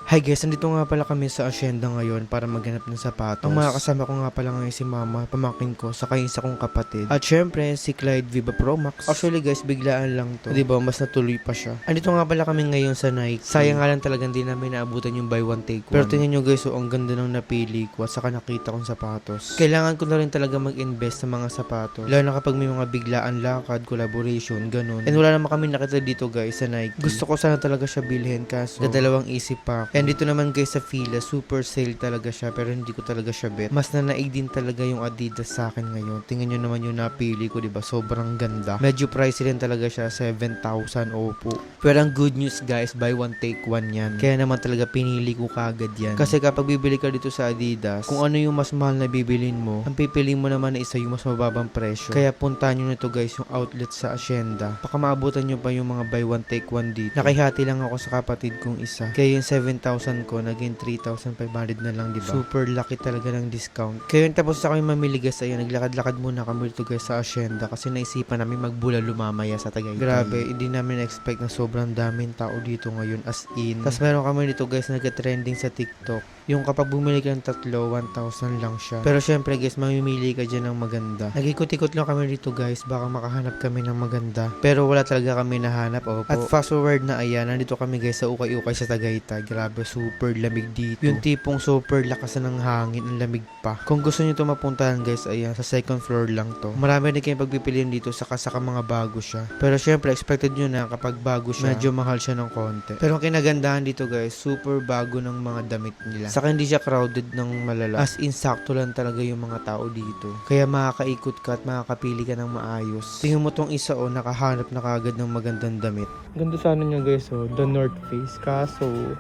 Hi guys, nandito nga pala kami sa asyenda ngayon para maghanap ng sapatos. Ang mga kasama ko nga pala ngayon si mama, pamangkin ko, saka yung isa kong kapatid. At syempre, si Clyde Viva Pro Max. Actually guys, biglaan lang to. Diba, mas natuloy pa siya. Andito nga pala kami ngayon sa Nike. Sayang nga lang talagang di namin naabutan yung buy one take one. Pero tingnan nyo guys, ang ganda ng napili ko at saka nakita kong sapatos. Kailangan ko na rin talaga mag-invest sa mga sapatos. Lalo na kapag may mga biglaan lakad, collaboration, ganun. And wala naman kami nakita dito guys sa Nike. Gusto ko sana talaga siya bilhin kaso dadalawang isip pa. And dito naman guys sa Fila, super sale talaga siya pero hindi ko talaga siya bet. Mas nanaig din talaga yung Adidas sa akin ngayon. Tingnan nyo naman yung napili ko, diba? Sobrang ganda. Medyo pricey rin talaga siya, 7,000 opo. Pero ang good news guys, buy one take one yan. Kaya naman talaga pinili ko kagad yan. Kasi kapag bibili ka dito sa Adidas, kung ano yung mas mahal na bibilin mo, ang pipili mo naman na isa yung mas mababang presyo. Kaya puntahan nyo nito guys yung outlet sa Hacienda. Baka maabutan nyo pa yung mga buy one take one dito. Nakihati lang ako sa kapatid kong isa. Kaya yung 7,000 ko, naging 3,500 na lang, diba? Super laki talaga ng discount. Kaya yung tapos sa kami mamili guys, ayun, naglakad-lakad muna kami dito guys sa Hacienda kasi naisipan namin magbula lumamaya sa Tagaytay. Grabe, hindi namin expect na sobrang daming tao dito ngayon as in. Tapos meron kami dito guys nagka-trending sa TikTok. Yung kapag bumili ka ng tatlo, 1,000 lang siya. Pero syempre guys, mamimili ka dyan ng maganda. Nag-ikot-ikot lang kami dito guys, baka makahanap kami ng maganda. Pero wala talaga kami nahanap, opo. At fast forward na ayan, nandito kami guys sa Ukay-Ukay sa Tagaytay. Grabe, super lamig dito. Yung tipong super lakas ng hangin, ang lamig pa. Kung gusto nyo ito mapuntahan guys, ayan, sa second floor lang to. Marami din kayong pagpipilian dito, saka mga bago siya. Pero syempre, expected nyo na kapag bago siya, medyo mahal siya ng konti. Pero ang kinagandahan dito guys, super bago ng mga damit nila. Saka hindi siya crowded ng malala. As in, sakto lang talaga yung mga tao dito. Kaya makakaikot ka at makakapili ka ng maayos. Tingnan mo tong isa nakahanap na kagad ng magandang damit. Ganda sana niya guys The North Face. Kaso,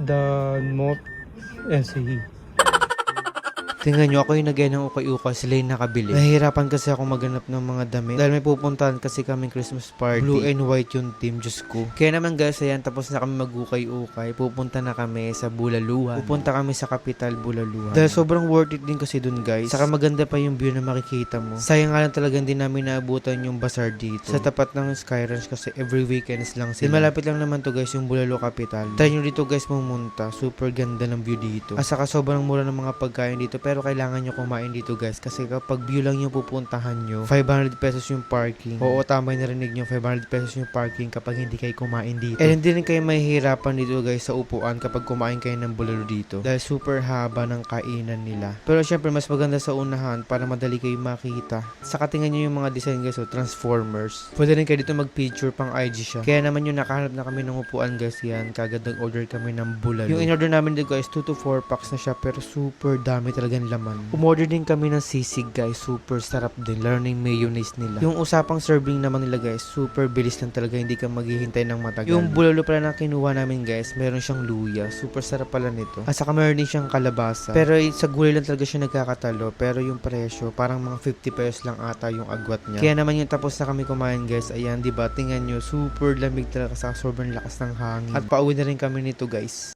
The North SE. Tingnan nyo, ako yung nagaya ng ukay-ukay, sila yung nakabili. Nahihirapan kasi ako maghanap ng mga damit. Dahil may pupuntahan kasi kaming Christmas party. Blue and white yung team, Diyos ko. Kaya naman guys, ayan, tapos na kami mag-ukay-ukay. Pupunta na kami sa Bulaluhan. Pupunta kami sa Capital, Bulaluhan. Dahil sobrang worth it din kasi dun guys. Saka maganda pa yung view na makikita mo. Sayang nga lang talaga hindi namin naabutan yung bazaar dito. Sa tapat ng Sky Ranch kasi every weekends lang sila. Then malapit lang naman to guys yung Bulalo Capital. Try nyo dito guys pumunta. Super ganda ng view dito. At saka sobrang mura ng mga pagkain dito. Pero kailangan nyo kumain dito guys kasi kapag view lang yung pupuntahan nyo, 500 pesos yung parking. Oo, tama yung narinig nyo, 500 pesos yung parking kapag hindi kayo kumain dito. And hindi rin kayo mahihirapan dito guys sa upuan kapag kumain kayo ng bulalo dito dahil super haba ng kainan nila. Pero syempre mas maganda sa unahan para madali kayo makita. Saka tingnan nyo yung mga design guys, Transformers. Pwede rin kayo dito mag-picture pang IG siya. Kaya naman yung nakahanap na kami ng upuan guys yan, kagad nag-order kami ng bulalo. Yung in-order namin dito guys, 2 to 4 packs na siya pero super dami talagang laman. Umorder din kami ng sisig guys, super sarap din, lalo na yung mayonnaise nila. Yung usapang serving naman nila guys, super bilis lang talaga, hindi ka maghihintay ng matagal. Yung bulalo pala na kinuha namin guys, meron siyang luya, super sarap pala nito. At saka meron din siyang kalabasa. Pero sa gulay lang talaga siya nagkakatalo, pero yung presyo, parang mga 50 pesos lang ata yung agwat niya. Kaya naman yung tapos na kami kumain guys, ayan, diba, tingnan nyo, super lamig talaga sa sobrang lakas ng hangin. At pauwi na rin kami nito guys.